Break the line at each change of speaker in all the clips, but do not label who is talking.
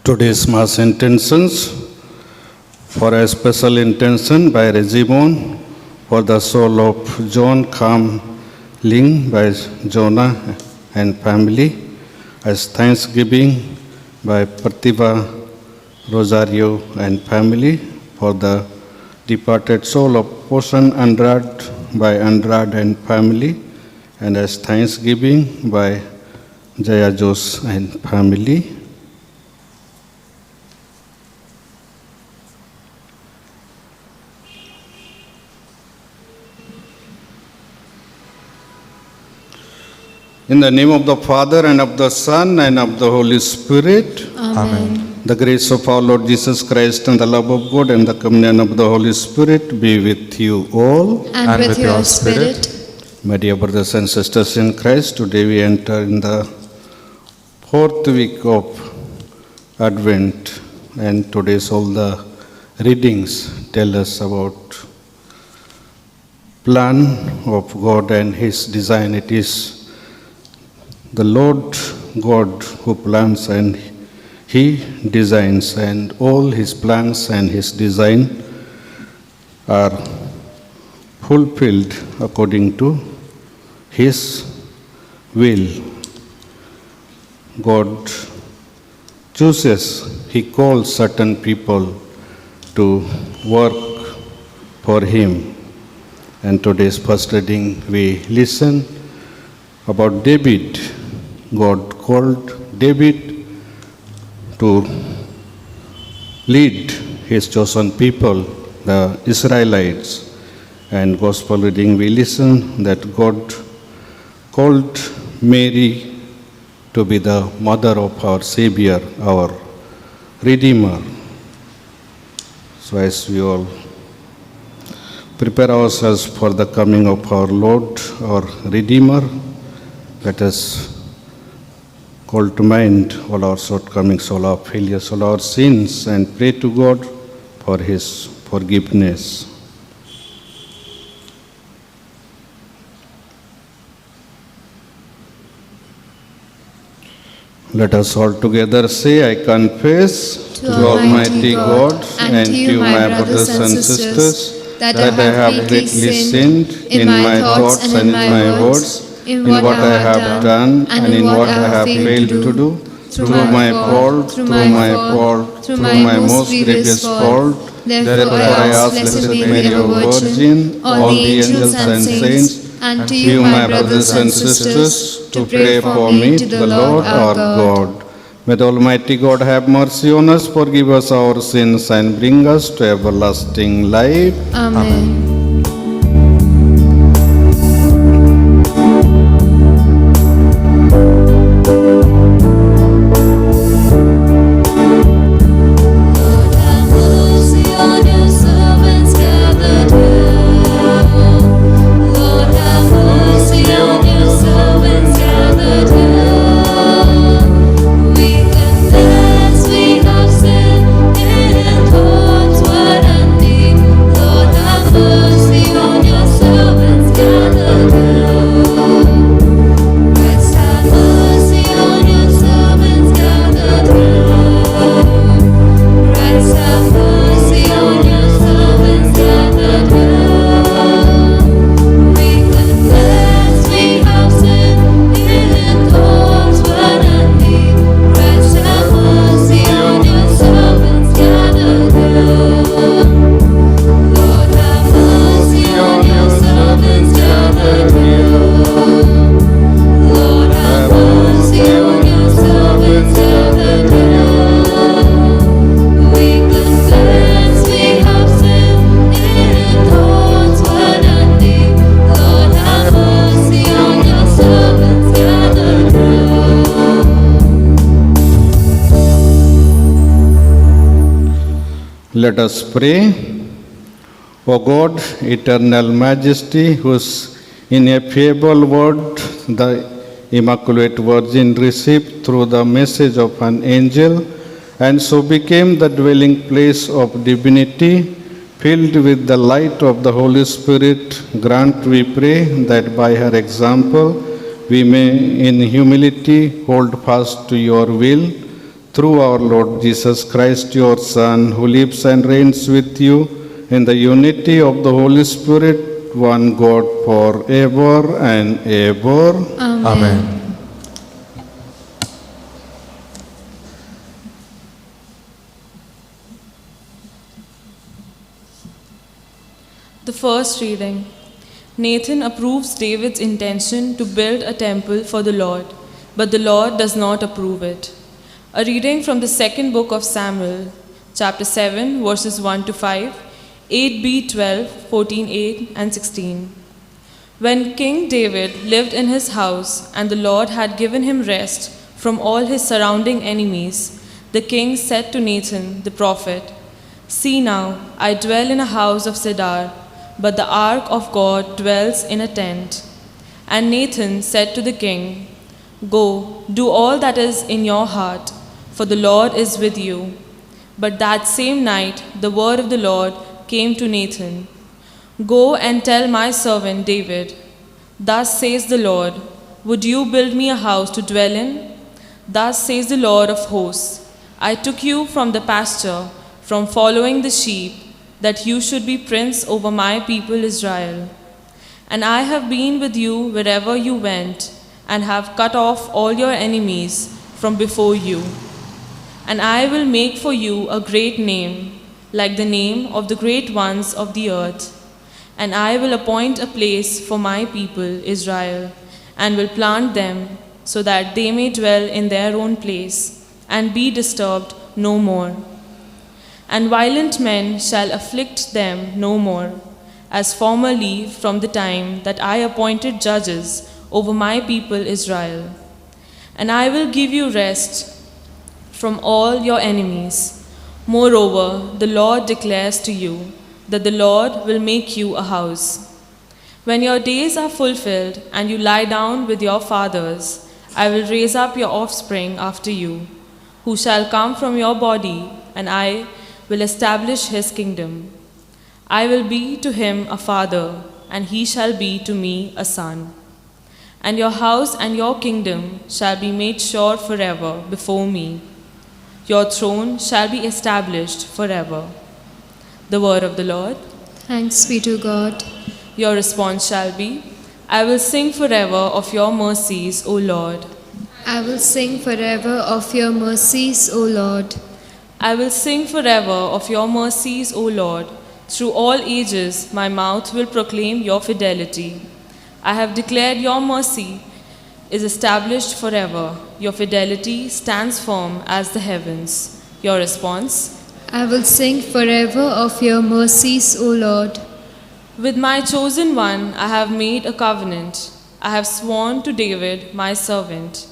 Today's Mass intentions for a special intention by Regimon for the soul of John Kam Ling by Jonah and family, as thanksgiving by Pratibha Rosario and family for the departed soul of Posan Andrad by Andrad and family, and as thanksgiving by Jaya Jos and family. In the name of the Father, and of the Son, and of the Holy Spirit.
Amen.
The grace of our Lord Jesus Christ, and the love of God, and the communion of the Holy Spirit be with you all.
And with your spirit.
My dear brothers and sisters in Christ, today we enter in the fourth week of Advent, and today's all the readings tell us about plan of God and His design. It is the Lord God who plans and He designs, and all His plans and His design are fulfilled according to His will. God chooses, He calls certain people to work for Him. And today's first reading we listen about David. God called David to lead His chosen people, the Israelites. And gospel reading we listen that God called Mary to be the mother of our Savior, our Redeemer. So as we all prepare ourselves for the coming of our Lord, our Redeemer, let us call to mind all our shortcomings, all our failures, all our sins, and pray to God for His forgiveness. Let us all together say, I confess to Almighty God and to you, my brothers and sisters, that I have greatly sinned in my thoughts and in my words, in what I have done and in what I have failed to do, through my fault, through my most grievous fault. Therefore I ask Blessed Mary, our Virgin, all the angels and saints, and to you, my brothers and sisters, to pray for me to the Lord our God. May the Almighty God have mercy on us, forgive us our sins, and bring us to everlasting life.
Amen.
We confess we have sinned.
Let us pray. O God, eternal majesty, whose ineffable word the Immaculate Virgin received through the message of an angel, and so became the dwelling place of divinity, filled with the light of the Holy Spirit, grant, we pray, that by her example we may in humility hold fast to your will, through our Lord Jesus Christ, your Son, who lives and reigns with you in the unity of the Holy Spirit, one God, forever and ever.
Amen.
The first reading. Nathan approves David's intention to build a temple for the Lord, but the Lord does not approve it. A reading from the second book of Samuel, chapter 7, verses 1 to 5, 8b, 12, 14, 8, and 16. When King David lived in his house and the Lord had given him rest from all his surrounding enemies, the king said to Nathan the prophet, "See now, I dwell in a house of cedar, but the ark of God dwells in a tent." And Nathan said to the king, "Go, do all that is in your heart, for the Lord is with you." But that same night the word of the Lord came to Nathan, "Go and tell my servant David, thus says the Lord, would you build me a house to dwell in? Thus says the Lord of hosts, I took you from the pasture, from following the sheep, that you should be prince over my people Israel. And I have been with you wherever you went, and have cut off all your enemies from before you. And I will make for you a great name, like the name of the great ones of the earth. And I will appoint a place for my people Israel, and will plant them, so that they may dwell in their own place, and be disturbed no more. And violent men shall afflict them no more, as formerly from the time that I appointed judges over my people Israel. And I will give you rest from all your enemies. Moreover, the Lord declares to you that the Lord will make you a house. When your days are fulfilled and you lie down with your fathers, I will raise up your offspring after you, who shall come from your body, and I will establish his kingdom. I will be to him a father, and he shall be to me a son. And your house and your kingdom shall be made sure forever before me. Your throne shall be established forever." The word of the Lord.
Thanks be to God.
Your response shall be, "I will sing forever of your mercies, O Lord.
I will sing forever of your mercies, O Lord.
I will sing forever of your mercies, O Lord. Through all ages my mouth will proclaim your fidelity. I have declared your mercy is established forever. Your fidelity stands firm as the heavens." Your response.
I will sing forever of your mercies, O Lord.
"With my chosen one I have made a covenant. I have sworn to David, my servant.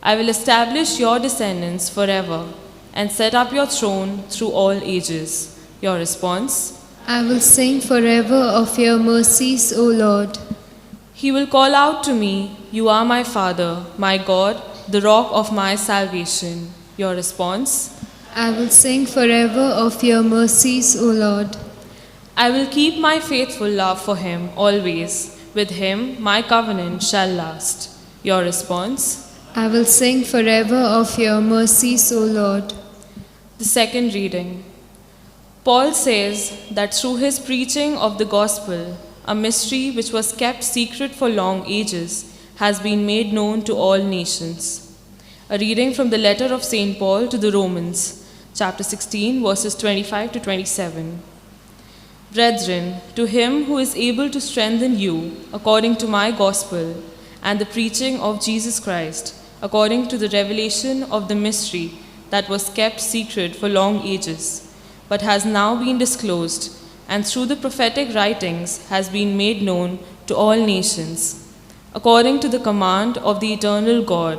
I will establish your descendants forever, and set up your throne through all ages." Your response.
I will sing forever of your mercies, O Lord.
"He will call out to me, 'You are my Father, my God, the rock of my salvation.'" Your response.
I will sing forever of your mercies, O Lord.
"I will keep my faithful love for him always. With him my covenant shall last." Your response.
I will sing forever of your mercies, O Lord.
The second reading. Paul says that through his preaching of the gospel, a mystery which was kept secret for long ages has been made known to all nations. A reading from the letter of St. Paul to the Romans, chapter 16, verses 25 to 27. "Brethren, to him who is able to strengthen you according to my gospel and the preaching of Jesus Christ, according to the revelation of the mystery that was kept secret for long ages, but has now been disclosed, and through the prophetic writings has been made known to all nations, according to the command of the eternal God,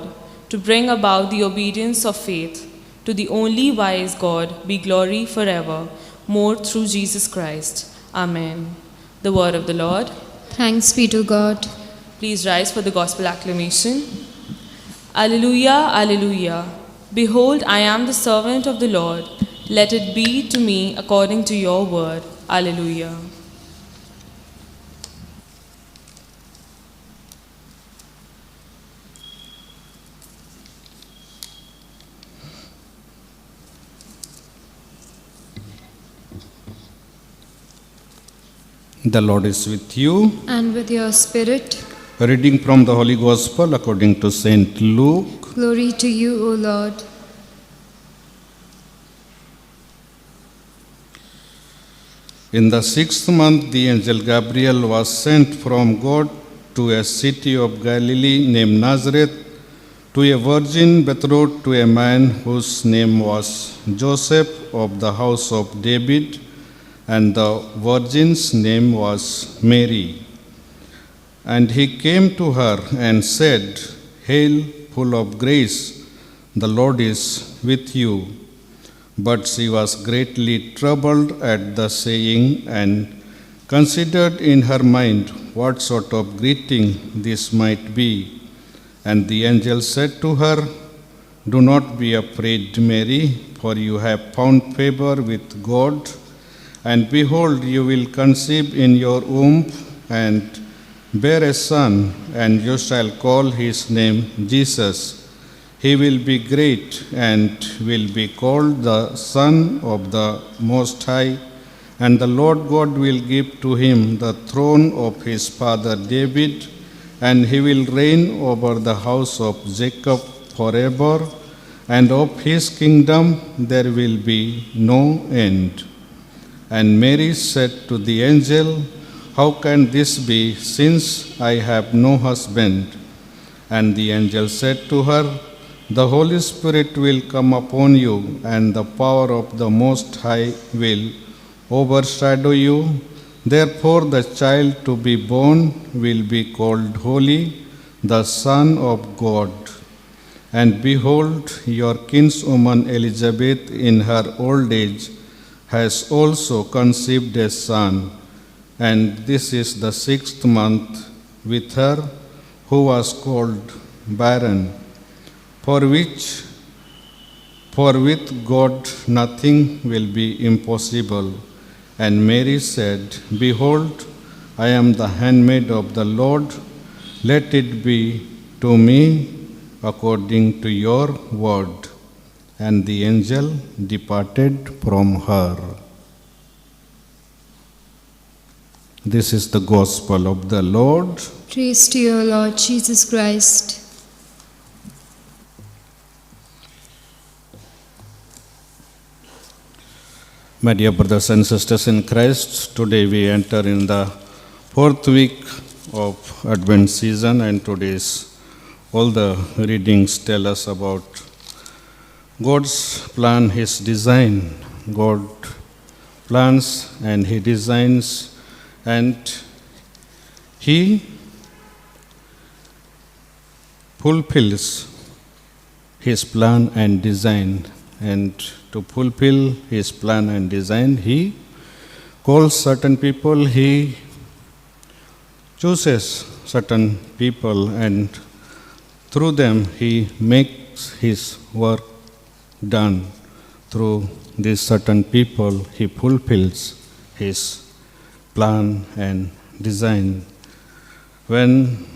to bring about the obedience of faith. To the only wise God be glory forever. more through Jesus Christ. Amen. The word of the Lord.
Thanks be to God.
Please rise for the gospel acclamation. Alleluia, alleluia. Behold, I am the servant of the Lord. Let it be to me according to your word. Alleluia.
The Lord is with you.
And with your spirit,
A reading from the Holy Gospel according to Saint Luke.
glory to you, O Lord.
In the 6th month, the angel Gabriel was sent from God to a city of Galilee named Nazareth, to a virgin betrothed to a man whose name was Joseph of the house of David, and the virgin's name was Mary. And he came to her and said, Hail, full of grace, the Lord is with you. But she was greatly troubled at the saying and considered in her mind what sort of greeting this might be. And the angel said to her, Do not be afraid, Mary, for you have found favor with God. And behold, you will conceive in your womb and bear a son, and you shall call his name Jesus. He will be great and will be called the Son of the Most High, and the Lord God will give to him the throne of his father David, and he will reign over the house of Jacob forever, and of his kingdom there will be no end. And Mary said to the angel, How can this be, since I have no husband? And the angel said to her, The Holy Spirit will come upon you, and the power of the Most High will overshadow you. Therefore the child to be born will be called Holy, the Son of God. And behold, your kinswoman Elizabeth in her old age has also conceived a son, and this is the 6th month with her who was called barren, for with God nothing will be impossible. And Mary said, Behold, I am the handmaid of the Lord. Let it be to me according to your word. And the angel departed from her. This is the gospel of the Lord.
Praise to you, Lord Jesus Christ.
My dear brothers and sisters in Christ, today we enter in the 4th week of Advent season, and today's all the readings tell us about God's plan, His design. God plans and He designs, and He fulfills His plan and design. And to fulfill His plan and design, He calls certain people, He chooses certain people, and through them He makes His work done. Through these certain people, He fulfills His plan and design. When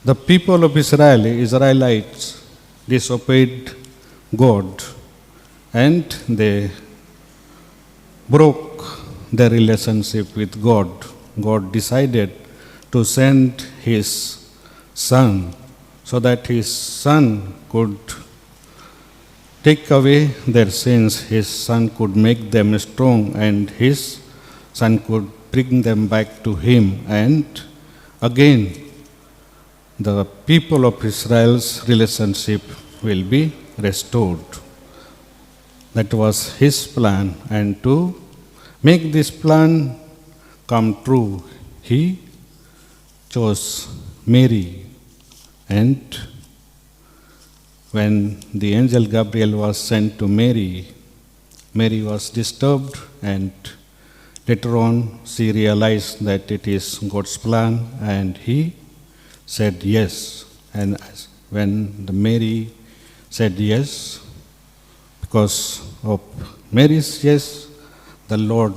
the people of Israelites disobeyed God, and they broke their relationship with God, God decided to send His Son so that His Son could take away their sins. His Son could make them strong, and His Son could bring them back to Him. And again, the people of Israel's relationship will be restored. That was His plan, and to make this plan come true, He chose Mary. And when the angel Gabriel was sent to Mary, Mary was disturbed, and later on she realized that it is God's plan, and he said yes. And when the Mary said yes, because of Mary's yes, the Lord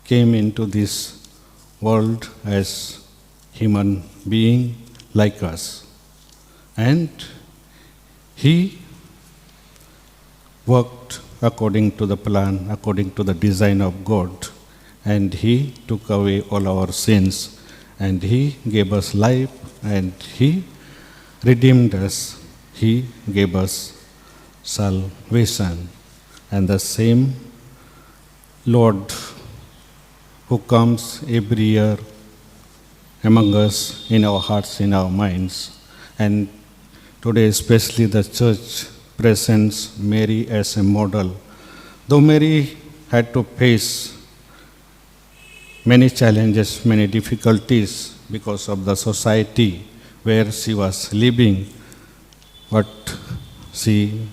came into this world as human being like us. And he worked according to the plan, according to the design of God. And he took away all our sins. And he gave us life, and he redeemed us. He gave us salvation. And the same Lord who comes every year among us, in our hearts, in our minds. And today especially the church presents Mary as a model. Though Mary had to face many challenges, many difficulties because of the society where she was living, but she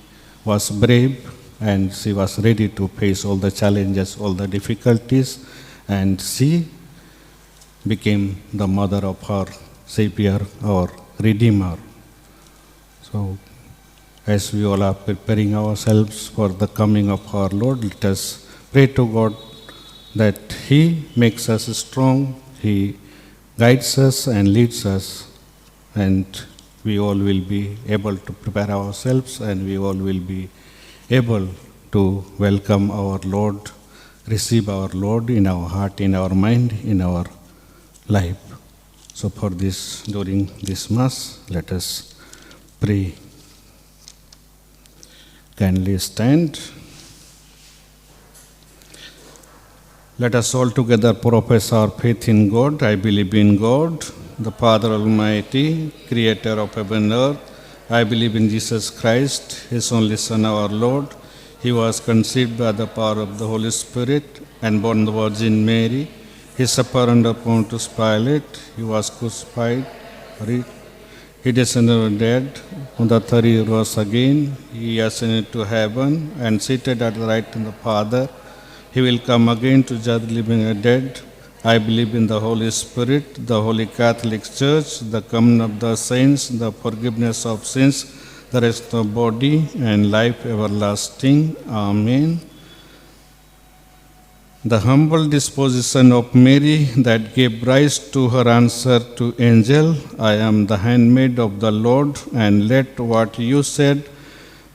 was brave and she was ready to face all the challenges, all the difficulties, and she became the mother of her Savior, our Redeemer. So, as we all are preparing ourselves for the coming of our Lord, let us pray to God that He makes us strong, He guides us and leads us, and we all will be able to prepare ourselves, and we all will be able to welcome our Lord, receive our Lord in our heart, in our mind, in our life. So for this, during this Mass, let us pray. Kindly stand. Let us all together profess our faith in God. I believe in God, the Father Almighty, Creator of heaven and earth. I believe in Jesus Christ, His only Son, our Lord. He was conceived by the power of the Holy Spirit and born of the Virgin Mary. He suffered under Pontius Pilate. He was crucified. He descended from the dead. On the third he rose again. He ascended to heaven and seated at the right hand of the Father. He will come again to judge the living and dead. I believe in the Holy Spirit, the Holy Catholic Church, the communion of the saints, the forgiveness of sins, the rest of body, and life everlasting. Amen. The humble disposition of Mary that gave rise to her answer to angel, I am the handmaid of the Lord, and let what you said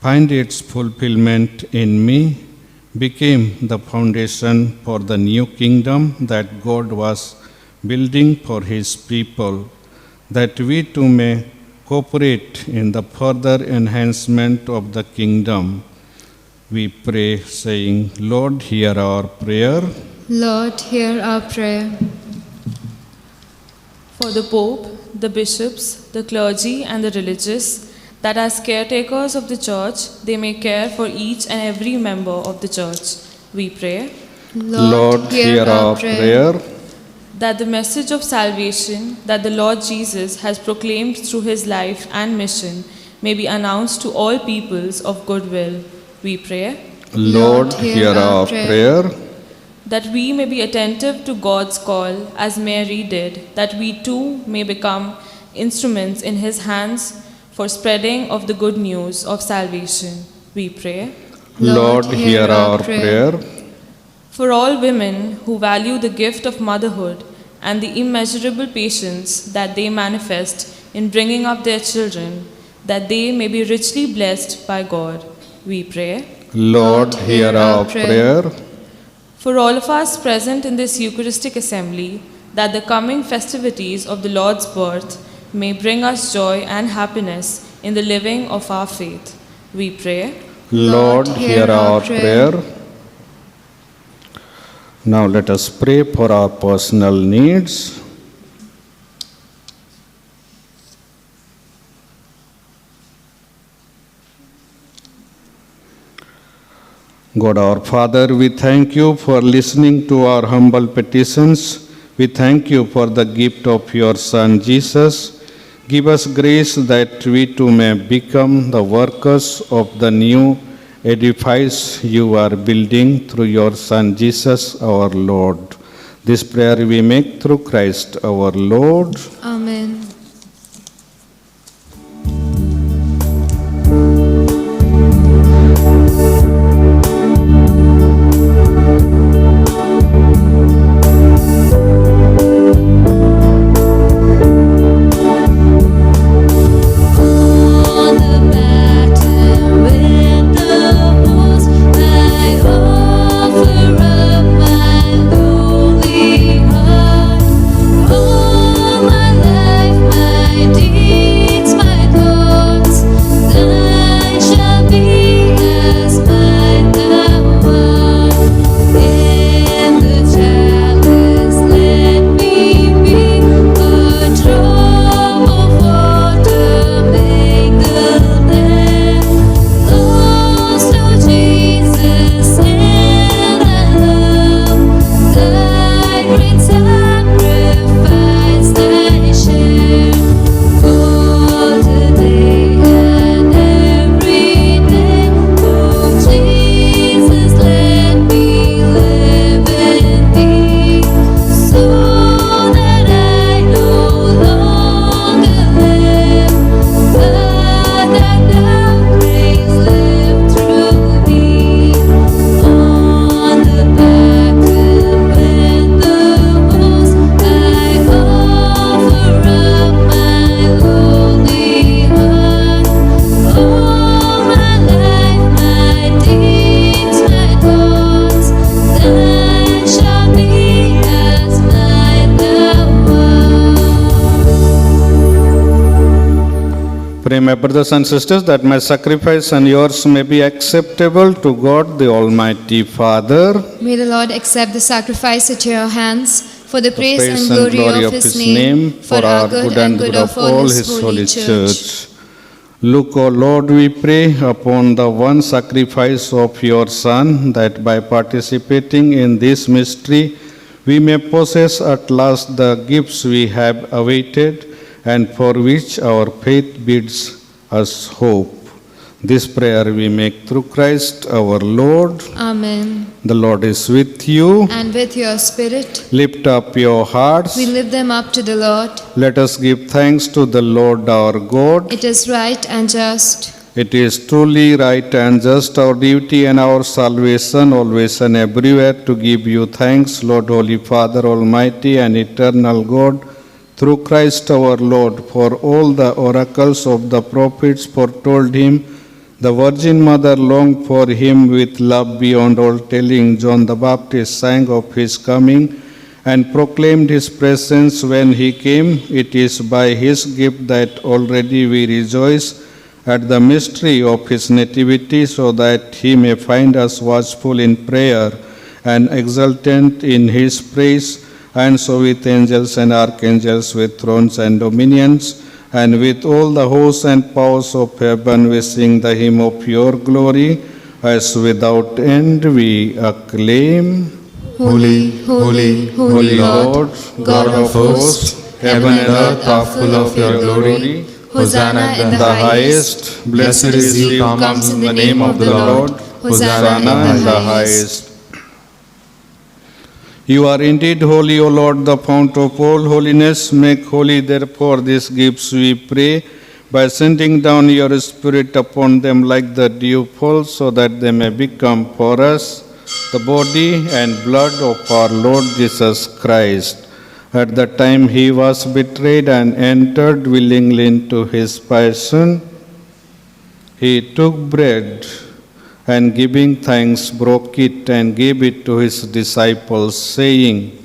find its fulfillment in me, became the foundation for the new kingdom that God was building for His people, that we too may cooperate in the further enhancement of the kingdom. We pray, saying, Lord, hear our prayer.
Lord, hear our prayer.
For the Pope, the bishops, the clergy, and the religious, that as caretakers of the Church, they may care for each and every member of the Church, we pray.
Lord, hear our prayer.
That the message of salvation that the Lord Jesus has proclaimed through His life and mission may be announced to all peoples of goodwill, we pray.
Lord, hear our prayer.
That we may be attentive to God's call as Mary did, that we too may become instruments in His hands for spreading of the good news of salvation, we pray.
Lord, hear our prayer.
For all women who value the gift of motherhood and the immeasurable patience that they manifest in bringing up their children, that they may be richly blessed by God, we pray.
Lord, hear our prayer.
For all of us present in this Eucharistic assembly, that the coming festivities of the Lord's birth may bring us joy and happiness in the living of our faith, we pray.
Lord, hear our prayer. Now let us pray for our personal needs. God our Father, we thank you for listening to our humble petitions. We thank you for the gift of your Son Jesus. Give us grace that we too may become the workers of the new edifies your building through your Son Jesus our Lord. This prayer we make through Christ our Lord.
Amen.
Pray, my brothers and sisters, that my sacrifice and yours may be acceptable to God the Almighty Father.
May the Lord accept the sacrifice at your hands for the praise
Praise
and glory of His name, for our good and good of all His holy church.
Look, O Lord, we pray upon the one sacrifice of your Son, that by participating in this mystery, we may possess at last the gifts we have awaited and for which our faith bids us hope. This prayer we make through Christ our Lord.
Amen.
The Lord is with you.
And with your spirit,
Lift up your hearts.
we lift them up to the Lord.
Let us give thanks to the Lord our God.
It is right and just.
It is truly right and just, our duty and our salvation, always and everywhere, to give you thanks, Lord, Holy Father, Almighty and eternal God, through Christ our Lord. For all the oracles of the prophets foretold him. The Virgin Mother longed for him with love beyond all telling. John the Baptist sang of his coming and proclaimed his presence when he came. It is by his gift that already we rejoice at the mystery of his nativity, so that he may find us watchful in prayer and exultant in his praise, and so with angels and archangels, with thrones and dominions, and with all the hosts and powers of heaven, we sing the hymn of your glory, as without end we acclaim.
Holy, holy, holy Lord, God of hosts, heaven and earth are full of your glory. Hosanna in the highest.
Blessed is he who comes in the name of the Lord. Hosanna in the highest. You are indeed holy, O Lord, the fount of all holiness. Make holy, therefore, these gifts, we pray, by sending down your Spirit upon them like the dewfall, so that they may become for us the body and blood of our Lord Jesus Christ. At the time he was betrayed and entered willingly into his passion, he took bread and giving thanks broke it and gave it to his disciples, saying,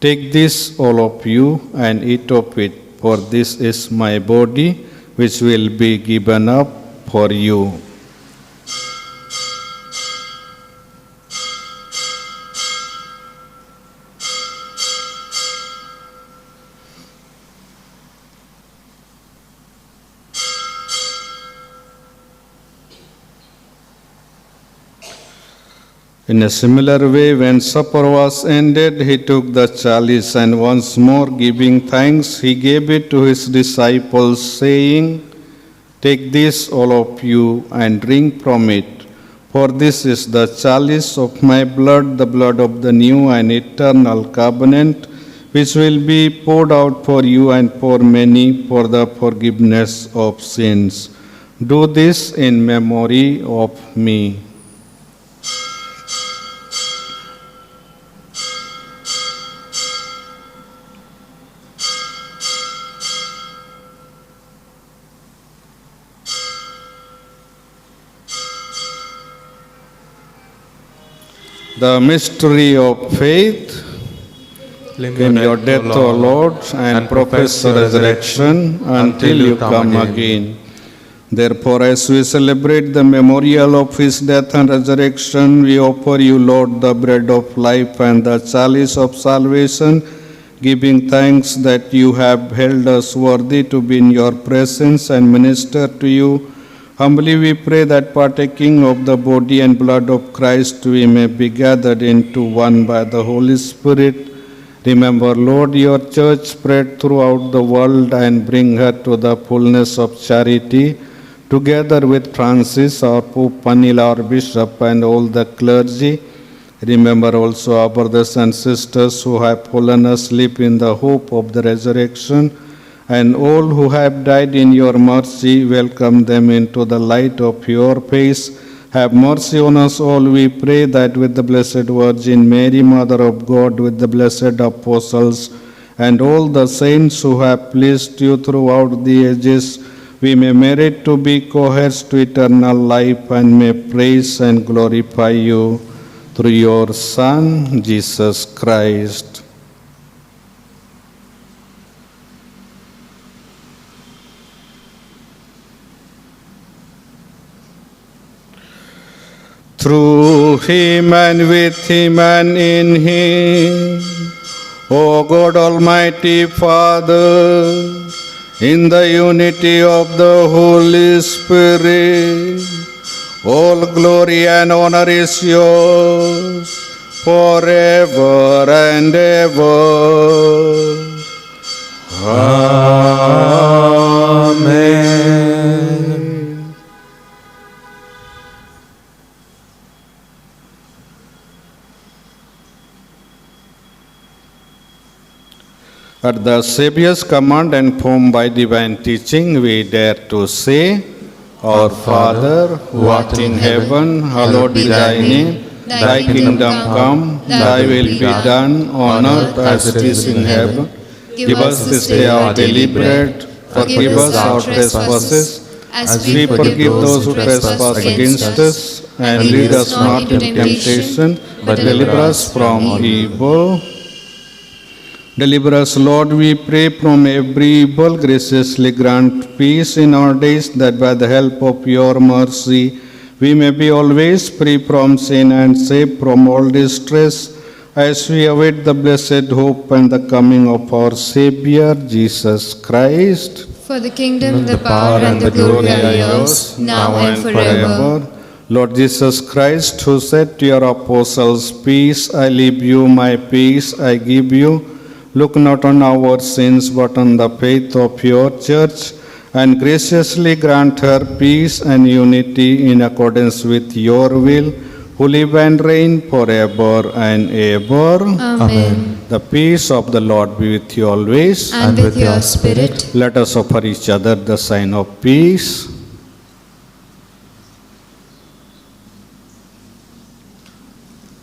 "Take this, all of you, and eat of it, for this is my body, which will be given up for you." In a similar way, when supper was ended, he took the chalice, and once more giving thanks, he gave it to his disciples, saying, "Take this, all of you, and drink from it, For this is the chalice of my blood, the blood of the new and eternal covenant, which will be poured out for you and for many for the forgiveness of sins. Do this in memory of me. The mystery of faith. In your death, O Lord, and profess the resurrection until you come again. Therefore, as we celebrate the memorial of his death and resurrection, we offer you, Lord, the bread of life and the chalice of salvation, giving thanks that you have held us worthy to be in your presence and minister to you. Humbly we pray that partaking of the body and blood of Christ, we may be gathered into one by the Holy Spirit. Remember, Lord, your church spread throughout the world and bring her to the fullness of charity, together with Francis, our Pope, Panila, our Bishop, and all the clergy. Remember also our brothers and sisters who have fallen asleep in the hope of the resurrection, and all who have died in your mercy. Welcome them into the light of your face. Have mercy on us all, we pray, that with the Blessed Virgin Mary, Mother of God, with the blessed apostles, and all the saints who have pleased you throughout the ages, we may merit to be co-heirs to eternal life and may praise and glorify you through your Son, Jesus Christ. Through him and with him and in him, O God Almighty Father, in the unity of the Holy Spirit, all glory and honor is yours forever and ever. Amen. At the Saviour's command and formed by divine teaching, we dare to say, Our Father, who art in heaven, hallowed be thy name. Thy kingdom come, thy will be done on earth as it is in heaven. Give us this day our daily bread. Forgive us our trespasses, as we forgive those who trespass against us. And lead us not into temptation, but deliver us from evil. Deliver us, Lord, we pray, from every evil. Graciously grant peace in our days, that by the help of your mercy we may be always free from sin and safe from all distress, as we await the blessed hope and the coming of our Savior, Jesus Christ.
For the kingdom, the power, and the glory are yours, now and forever.
Lord Jesus Christ, who said to your apostles, Peace I leave you, my peace I give you, look not on our sins, but on the faith of your church, and graciously grant her peace and unity in accordance with your will, who live and reign forever and ever.
Amen.
The peace of the Lord be with you always.
And with your spirit.
Let us offer each other the sign of peace.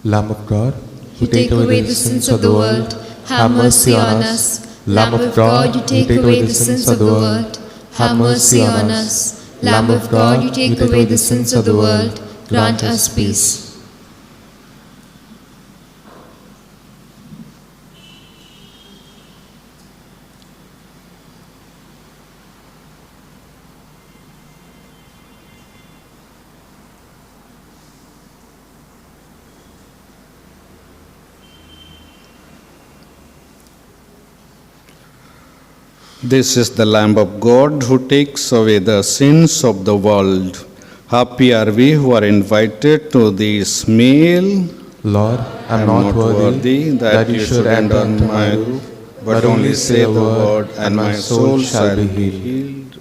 Lamb of God,
You take away the sins of the world, have mercy on us. Lamb of God, you take away the sins of the world, have mercy on us. Lamb of God, you take away the sins of the world, grant us peace.
This is the Lamb of God who takes away the sins of the world. Happy are we who are invited to this meal.
Lord, I am not worthy that you should enter into my roof, but only say the word, and my soul shall be healed.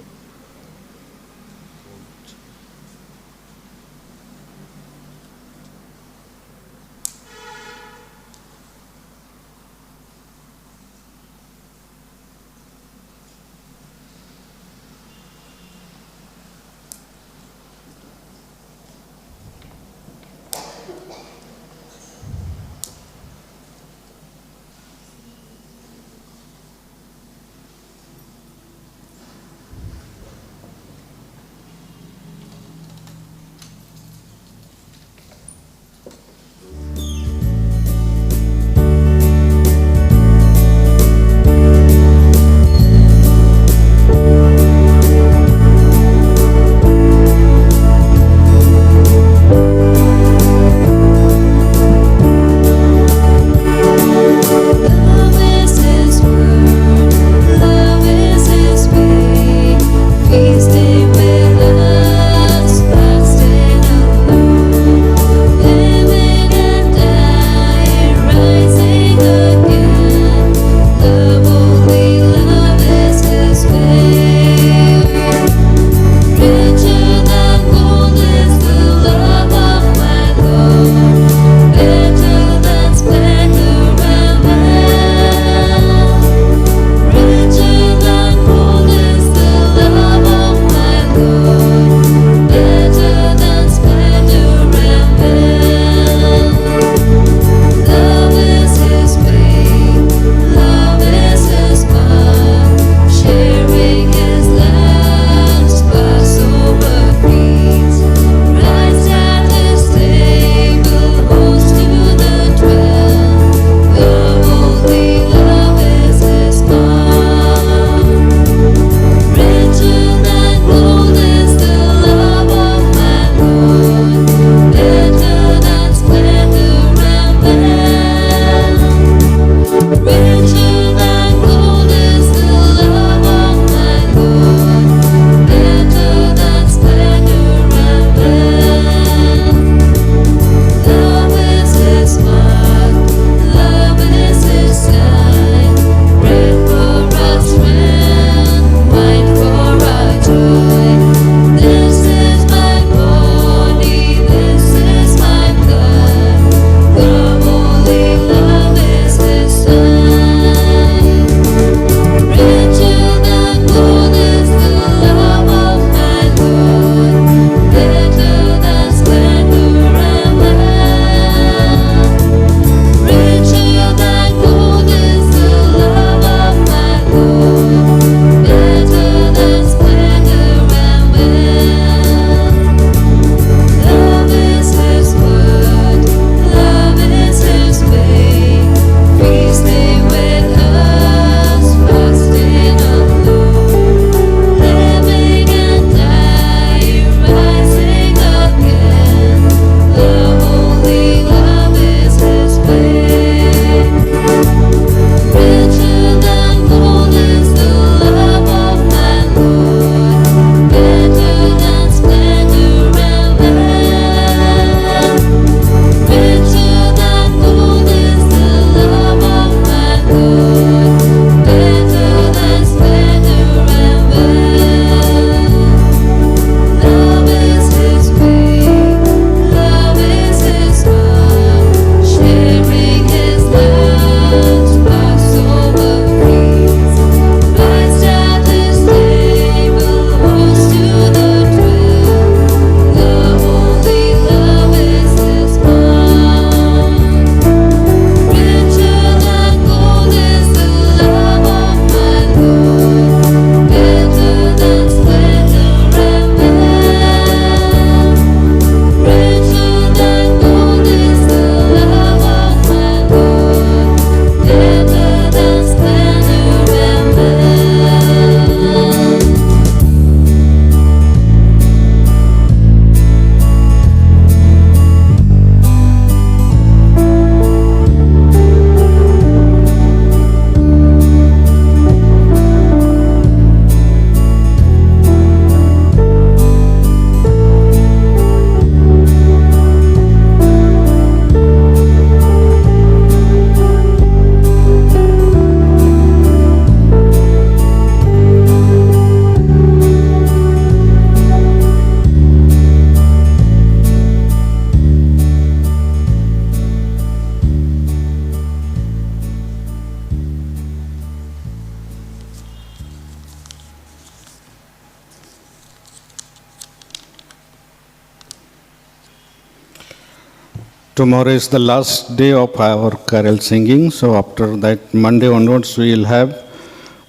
Tomorrow is the last day of our carol singing, so after that, Monday onwards, we will have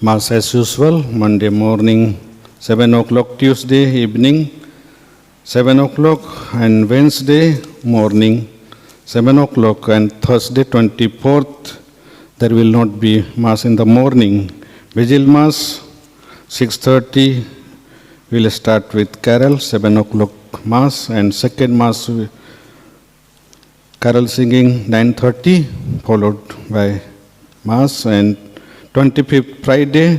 Mass as usual. Monday morning, 7 o'clock, Tuesday evening, 7 o'clock, and Wednesday morning, 7 o'clock, and Thursday, 24th, there will not be Mass in the morning. Vigil Mass, 6:30, we will start with carol, 7 o'clock Mass, and second Mass, carol singing 9:30, followed by Mass, and 25th Friday,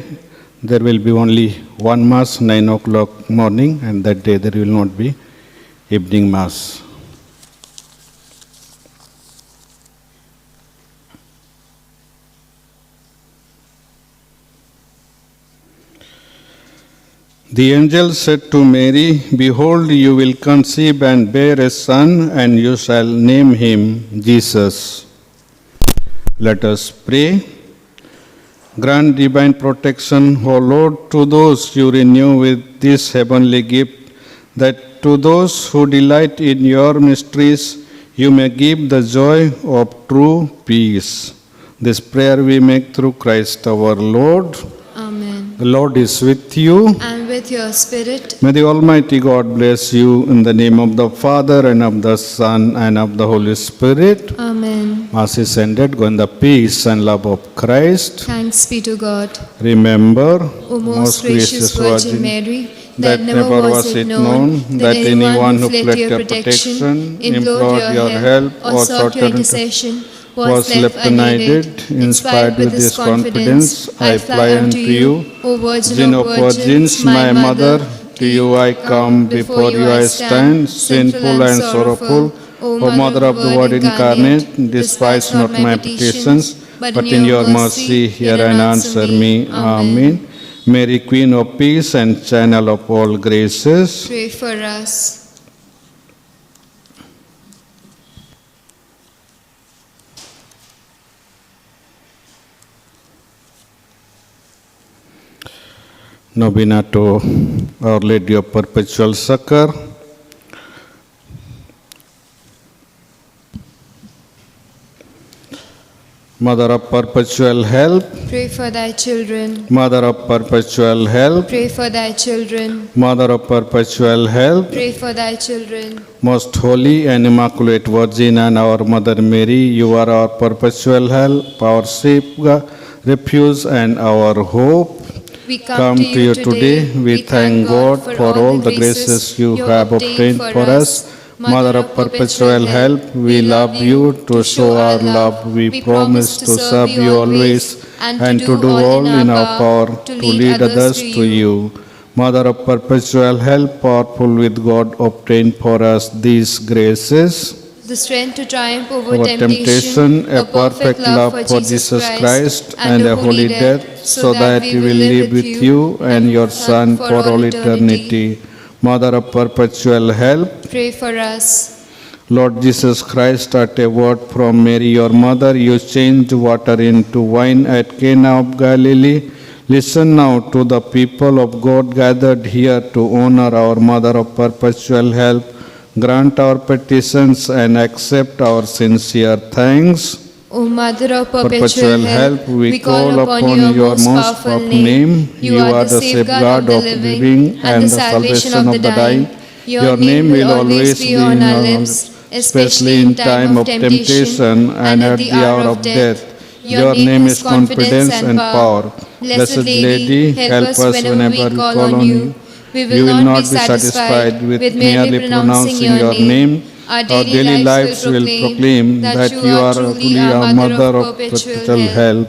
there will be only one Mass, 9 o'clock morning, and that day there will not be evening Mass. The angel said to Mary, "Behold, you will conceive and bear a son, and you shall name him Jesus." Let us pray. Grant divine protection, O Lord, to those you renew with this heavenly gift, that to those who delight in your mysteries, you may give the joy of true peace. This prayer we make through Christ our Lord.
Amen.
The Lord is with you.
And with your spirit.
May the Almighty God bless you in the name of the Father and of the Son and of the Holy Spirit.
Amen.
Mass is ended. Go in the peace and love of Christ.
Thanks be to God.
Remember,
O most gracious Virgin Mary, that never was it known that anyone who fled your protection, implored your help, or sought your intercession was left unaided. Inspired with this confidence, I fly unto you, O Virgin of Virgins, my Mother.
To you I come, before you I stand, sinful and sorrowful. O Mother of the Word incarnate, despise not my petitions, but in your mercy hear and answer me. Amen. Mary, Queen of Peace and Channel of all graces,
Pray for us.
Novena to Our Lady of Perpetual Succor. Mother of Perpetual Help,
Pray for thy children.
Mother of Perpetual Help,
Pray for thy children.
Mother of Perpetual Help,
Pray for thy children.
Most Holy and Immaculate Virgin and our Mother Mary, you are our perpetual help, our safe refuge and our hope.
We
Come to you today. We thank God for all the graces you have obtained for us. Mother of Perpetual Help, we love you. To show our love, we promise to serve you always and to do all in our power to lead others to you. Mother of Perpetual Help, powerful with God, obtain for us these graces.
The strength to triumph over
Our
temptation,
a perfect love for Jesus Christ, and a holy death, so that we will live with you and your Son for all eternity. Mother of Perpetual Help,
Pray for us.
Lord Jesus Christ, at a word from Mary, your mother, you changed water into wine at Cana of Galilee. Listen now to the people of God gathered here to honor our Mother of Perpetual Help. Grant our petitions and accept our sincere thanks.
O Mother of Perpetual Help,
we call upon your most powerful name. You are the safeguard of the living and the salvation of the dying. Your name will always be on our lips, especially in time of temptation and at the hour of death. Your name is confidence and power. Blessed Lady, help us whenever we call on you. We will not be satisfied with merely pronouncing your name. Our daily lives will proclaim that you are truly our Mother of Perpetual Help.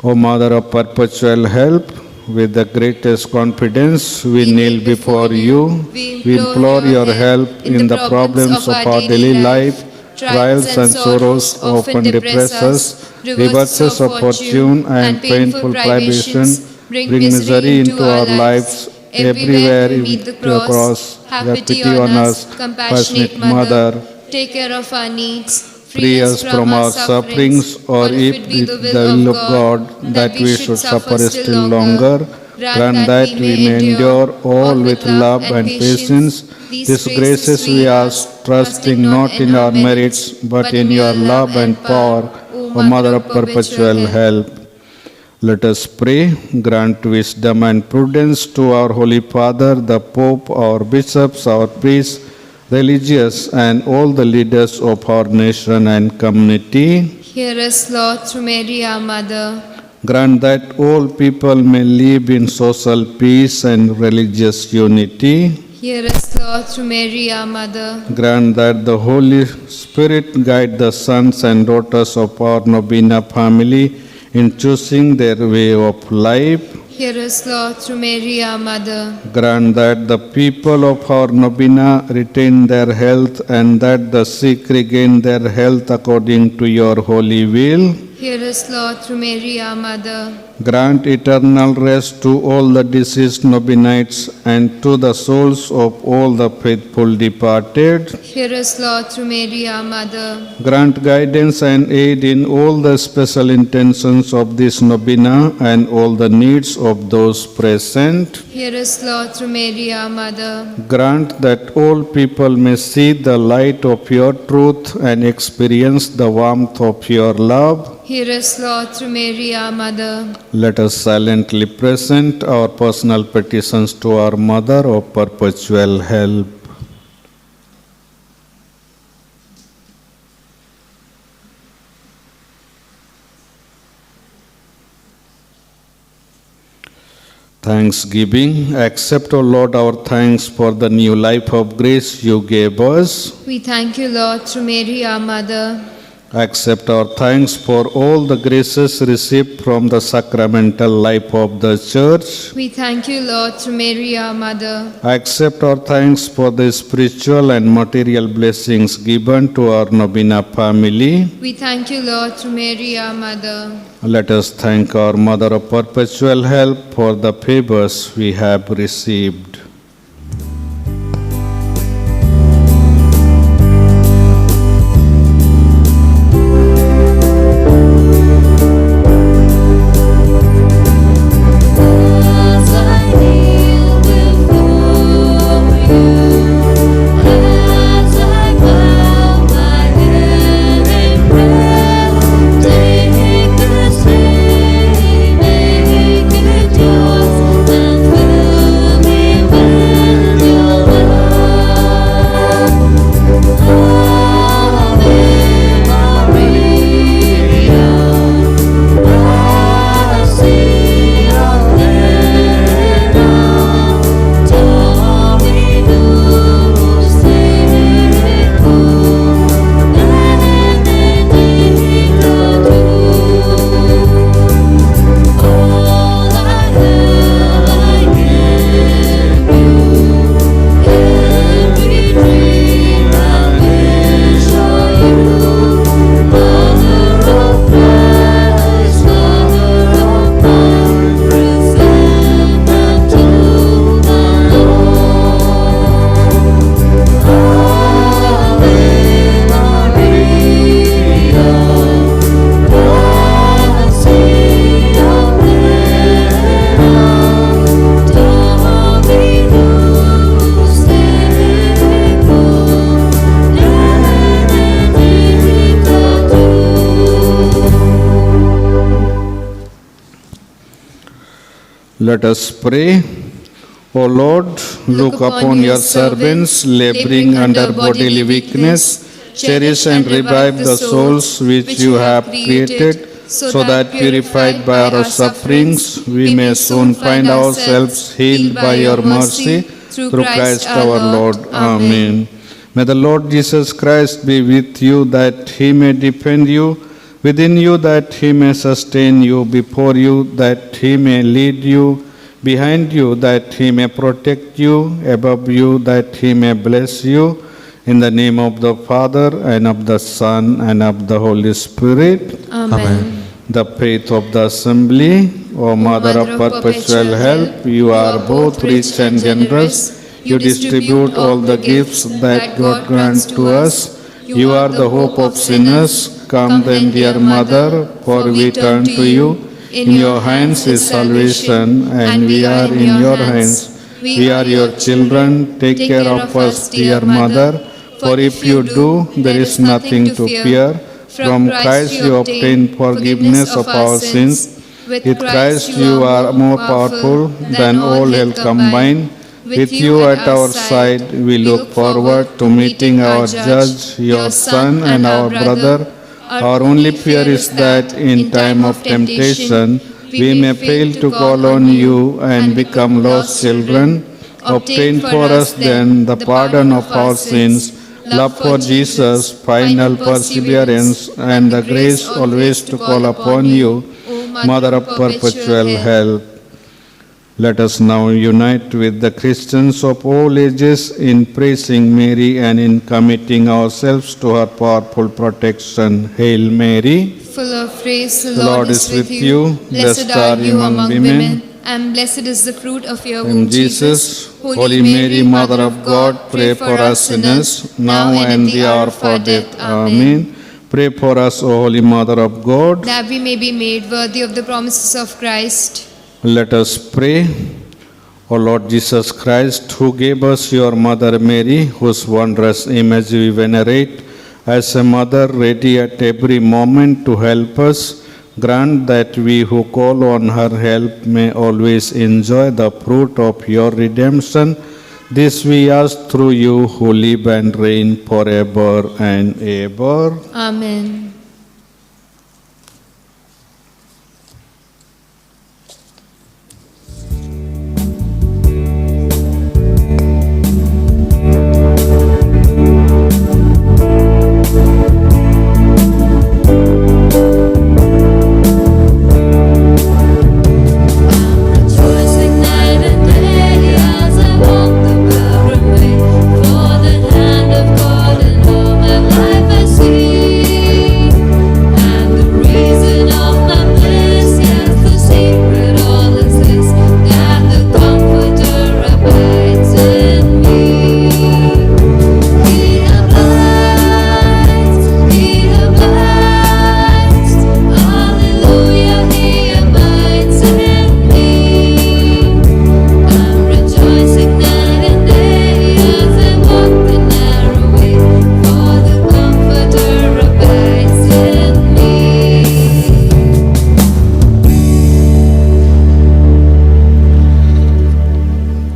O Mother of Perpetual Help, with the greatest confidence we kneel before you. We implore your help in the problems of our daily life. Trials and sorrows often depress us. Reverses of fortune and painful privations bring misery into our lives. Everywhere we meet the cross. Have pity on us, compassionate Mother.
Take care of our needs.
Free us from our sufferings, or if it be the will of God that we should suffer still longer, Grant that we may endure all with love and patience. These graces we ask, trusting not in our merits, but in your love and power, O Mother of perpetual help. Let us pray. Grant wisdom and prudence to our Holy Father, the Pope, our bishops, our priests, religious, and all the leaders of our nation and community.
Hear us, Lord, through Mary, our Mother.
Grant that all people may live in social peace and religious unity.
Hear us, Lord, through Mary, our Mother.
Grant that the Holy Spirit guide the sons and daughters of our Novena family in choosing their way of life.
Hear us, Lord, through Mary, our Mother.
Grant that the people of our Novena retain their health and that the sick regain their health according to your holy will.
Hear us, Lord, through Mary, our Mother.
Grant eternal rest to all the deceased Novenites and to the souls of all the faithful departed.
Hear us, Lord, through Mary, our Mother.
Grant guidance and aid in all the special intentions of this Novena and all the needs of those present.
Hear us, Lord, through Mary, our Mother.
Grant that all people may see the light of your truth and experience the warmth of your love.
Hear us, Lord, through Mary, our Mother.
Let us silently present our personal petitions to our Mother of perpetual help. Thanksgiving. Accept, O Lord, our thanks for the new life of grace you gave us.
We thank you, Lord, through Mary, our Mother.
Accept our thanks for all the graces received from the sacramental life of the Church.
We thank you, Lord, through Mary, our Mother.
Accept our thanks for the spiritual and material blessings given to our Novena family.
We thank you, Lord, through Mary, our Mother.
Let us thank our Mother of perpetual help for the favors we have received. Let us pray. O Lord, look upon your servants laboring under bodily weakness. Cherish and revive the souls which you have created, so that purified by our sufferings, we may soon find ourselves healed by your mercy, through Christ our Lord. Amen. May the Lord Jesus Christ be with you, that he may defend you, within you that he may sustain you, before you that he may lead you, behind you that he may protect you, above you that he may bless you. In the name of the Father, and of the Son, and of the Holy Spirit.
Amen.
The faith of the Assembly. O Mother of perpetual help, you are both rich and generous. You distribute all the gifts that God grants to us. You are the hope of sinners. Come then, dear Mother, for we turn to you. In your hands is salvation, and we are in your hands. We are your children. Take care of us, dear Mother, for if you do, there is nothing to fear. From Christ you obtain forgiveness of our sins. With Christ you are more powerful than all hell combined. With you at our side, we look forward to meeting our Judge, your Son, and our brother. Our only fear is that in time of temptation, we may fail to call on you and become lost children. Obtain for us then the pardon of our sins, love for Jesus, final perseverance, and the grace always to call upon you, Mother of perpetual help. Let us now unite with the Christians of all ages in praising Mary and in committing ourselves to her powerful protection. Hail Mary,
full of grace, the
Lord is with you.
Blessed are you among women, and blessed is the fruit of your womb,
Jesus. Holy Mary, Mother of God, pray for us sinners, now and in the hour of our death. Amen. Pray for us, O Holy Mother of God,
that we may be made worthy of the promises of Christ.
Let us pray. O Lord Jesus Christ, who gave us your Mother Mary, whose wondrous image we venerate, as a mother ready at every moment to help us, grant that we who call on her help may always enjoy the fruit of your redemption. This we ask through you, who live and reign forever and ever.
Amen.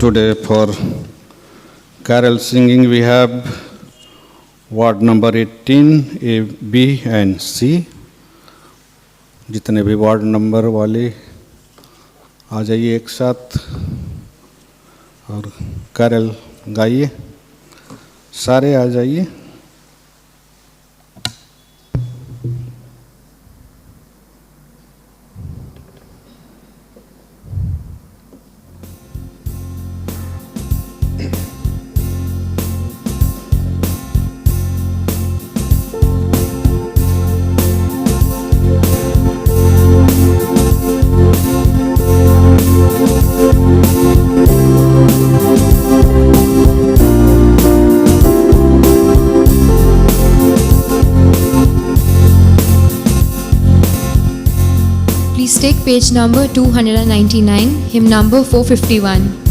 Today for carol singing we have ward number 18, A, B and C. जितने भी ward number वाले आ जाइए एक साथ और Carol गाइए, सारे आ जाइए।
Please take page number 299, hymn number 451.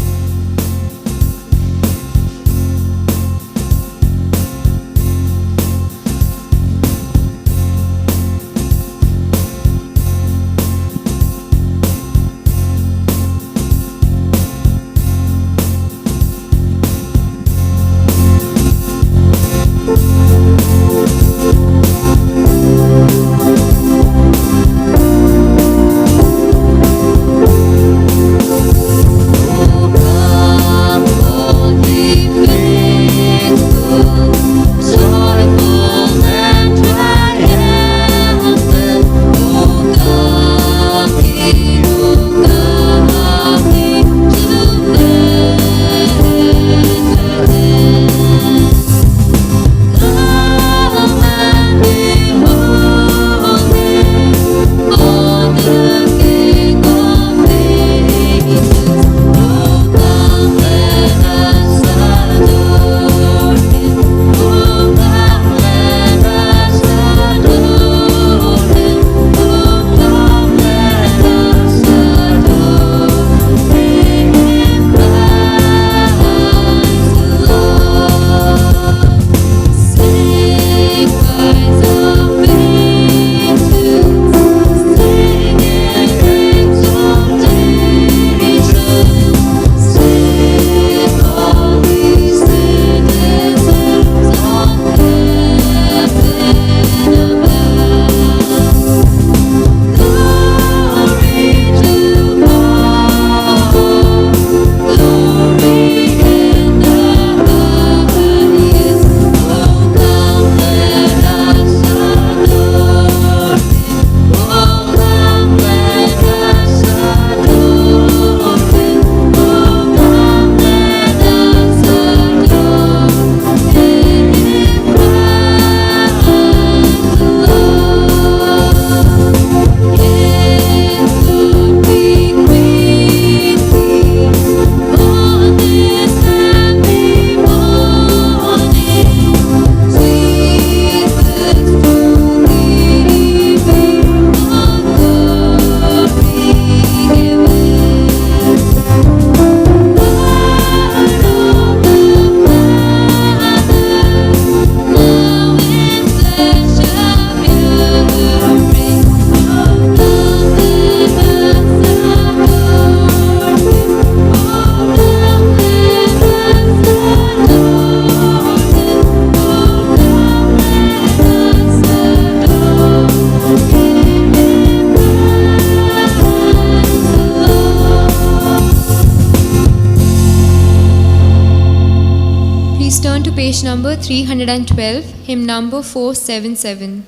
page number 312, hymn number 477.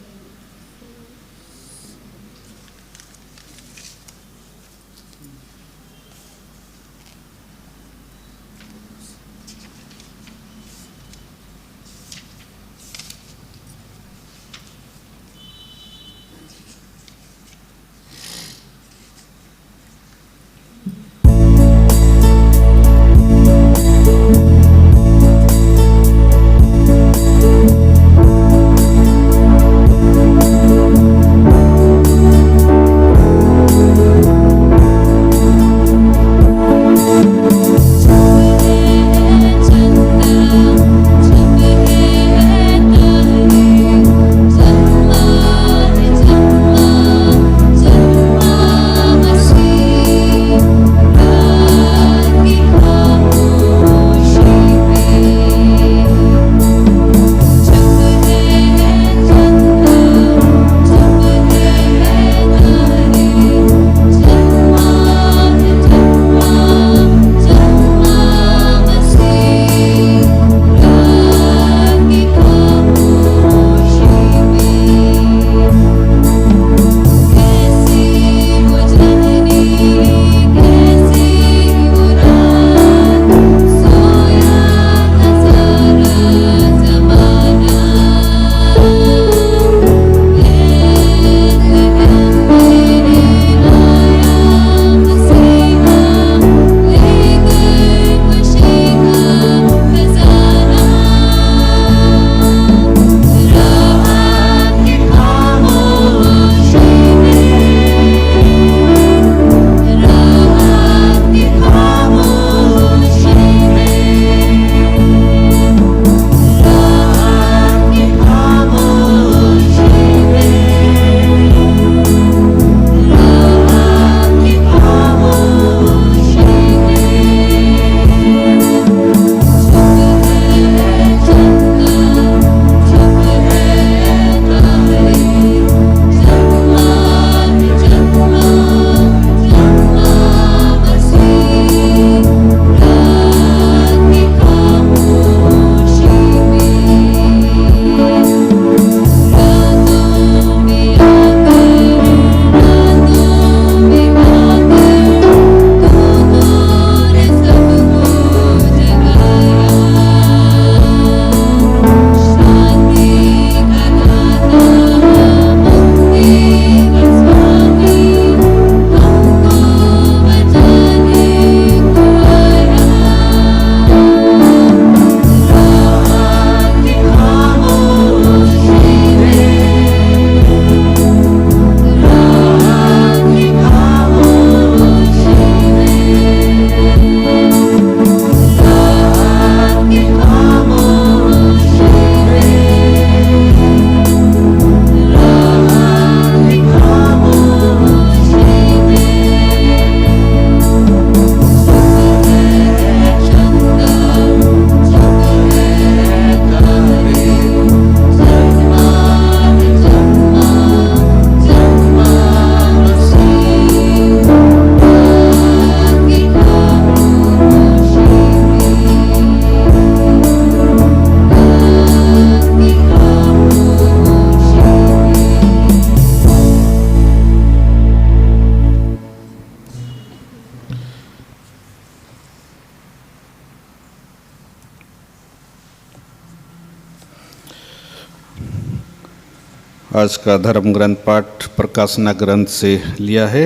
आज का धर्म ग्रंथ पाठ प्रकाशना ग्रंथ से लिया है।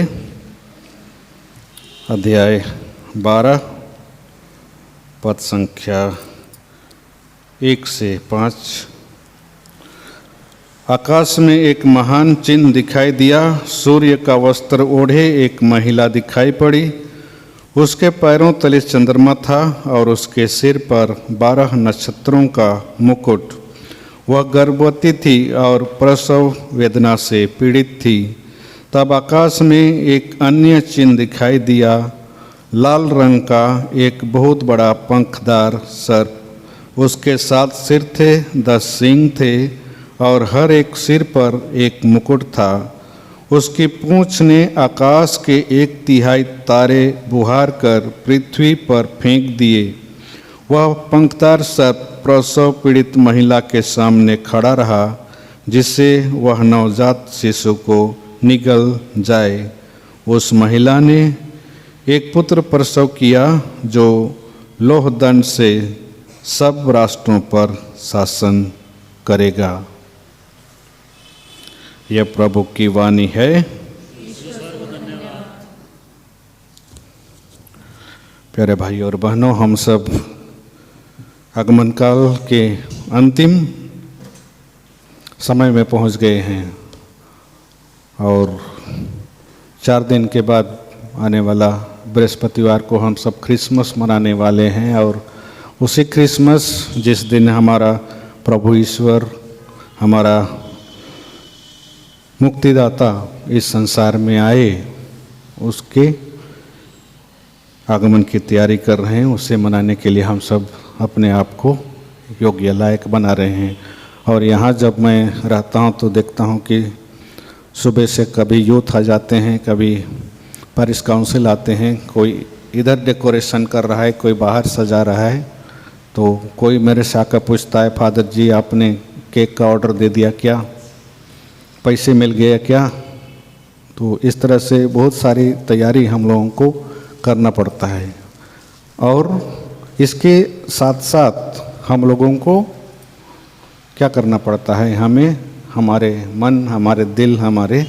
अध्याय 12 पद संख्या 1 से 5। आकाश में एक महान चिन्ह दिखाई दिया। सूर्य का वस्त्र ओढ़े एक महिला दिखाई पड़ी। उसके पैरों तले चंद्रमा था और उसके सिर पर 12 नक्षत्रों का मुकुट। वह गर्भवती थी और प्रसव वेदना से पीड़ित थी। तब आकाश में एक अन्य चिन्ह दिखाई दिया। लाल रंग का एक बहुत बड़ा पंखदार सर्प। उसके 7 सिर थे, 10 सींग थे और हर एक सिर पर एक मुकुट था। उसकी पूँछ ने आकाश के 1/3 तारे बुहार कर पृथ्वी पर फेंक दिए। वह पंक्तार सर्प प्रसव पीड़ित महिला के सामने खड़ा रहा, जिससे वह नवजात शिशु को निगल जाए। उस महिला ने एक पुत्र प्रसव किया, जो लोह दंड से सब राष्ट्रों पर शासन करेगा। यह प्रभु की वाणी है। प्यारे भाई और बहनों, हम सब आगमन काल के अंतिम समय में पहुंच गए हैं और 4 दिन के बाद आने वाला बृहस्पतिवार को हम सब क्रिसमस मनाने वाले हैं। और उसी क्रिसमस जिस दिन हमारा प्रभु ईश्वर, हमारा मुक्तिदाता इस संसार में आए, उसके आगमन की तैयारी कर रहे हैं। उसे मनाने के लिए हम सब अपने आप को योग्य लायक बना रहे हैं। और यहाँ जब मैं रहता हूँ तो देखता हूँ कि सुबह से कभी यूथ आ जाते हैं, कभी पैरिश काउंसिल आते हैं, कोई इधर डेकोरेशन कर रहा है, कोई बाहर सजा रहा है। तो कोई मेरे से आकर पूछता है, फादर जी आपने केक का ऑर्डर दे दिया क्या, पैसे मिल गए क्या? तो इस तरह से बहुत सारी तैयारी हम लोगों को करना पड़ता है। और इसके साथ साथ हम लोगों को क्या करना पड़ता है, हमें हमारे मन, हमारे दिल, हमारे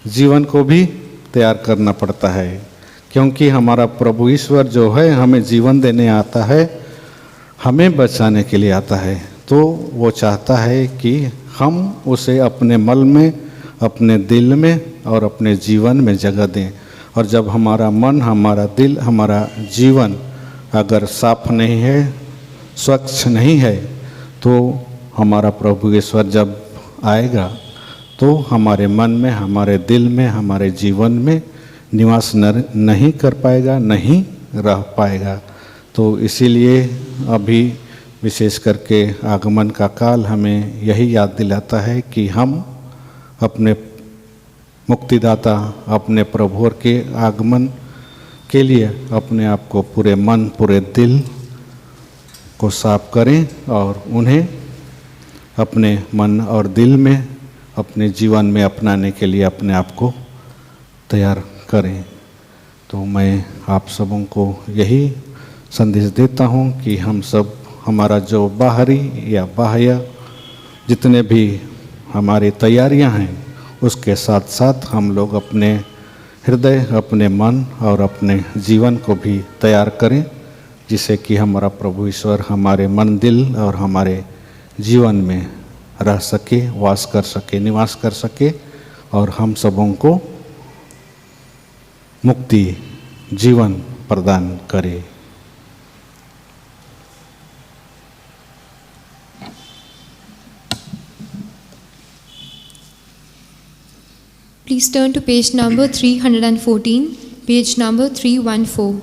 जीवन को भी तैयार करना पड़ता है। क्योंकि हमारा प्रभु ईश्वर जो है हमें जीवन देने आता है, हमें बचाने के लिए आता है। तो वो चाहता है कि हम उसे अपने मन में, अपने दिल में और अपने जीवन में जगह दें। और जब हमारा मन, हमारा दिल, हमारा जीवन अगर साफ नहीं है, स्वच्छ नहीं है, तो हमारा प्रभु ईश्वर जब आएगा तो हमारे मन में, हमारे दिल में, हमारे जीवन में निवास नहीं कर पाएगा, नहीं रह पाएगा। तो इसीलिए अभी विशेष करके आगमन का काल हमें यही याद दिलाता है कि हम अपने मुक्तिदाता, अपने प्रभु के आगमन के लिए अपने आप को पूरे मन, पूरे दिल को साफ करें और उन्हें अपने मन और दिल में, अपने जीवन में अपनाने के लिए अपने आप को तैयार करें। तो मैं आप सबों को यही संदेश देता हूँ कि हम सब, हमारा जो बाहरी या बाह्य जितने भी हमारी तैयारियां हैं, उसके साथ साथ हम लोग अपने हृदय, अपने मन और अपने जीवन को भी तैयार करें, जिससे कि हमारा प्रभु ईश्वर हमारे मन, दिल और हमारे जीवन में रह सके, वास कर सके, निवास कर सके और हम सबों को मुक्ति जीवन प्रदान करे।
Please turn to page number 314, page number 314.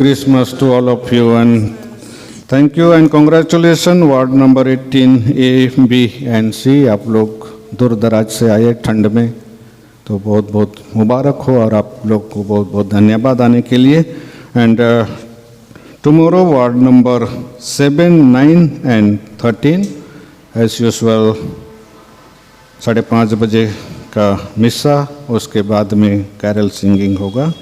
Christmas to all of you, and thank you and congratulations ward number 18 A, B and C। आप लोग दूर दराज से आए ठंड में, तो बहुत बहुत मुबारक हो और आप लोग को बहुत बहुत धन्यवाद आने के लिए। And tomorrow ward number 7, 9 and 13 as usual 5:30 बजे का मिसा, उसके बाद में कैरल सिंगिंग होगा।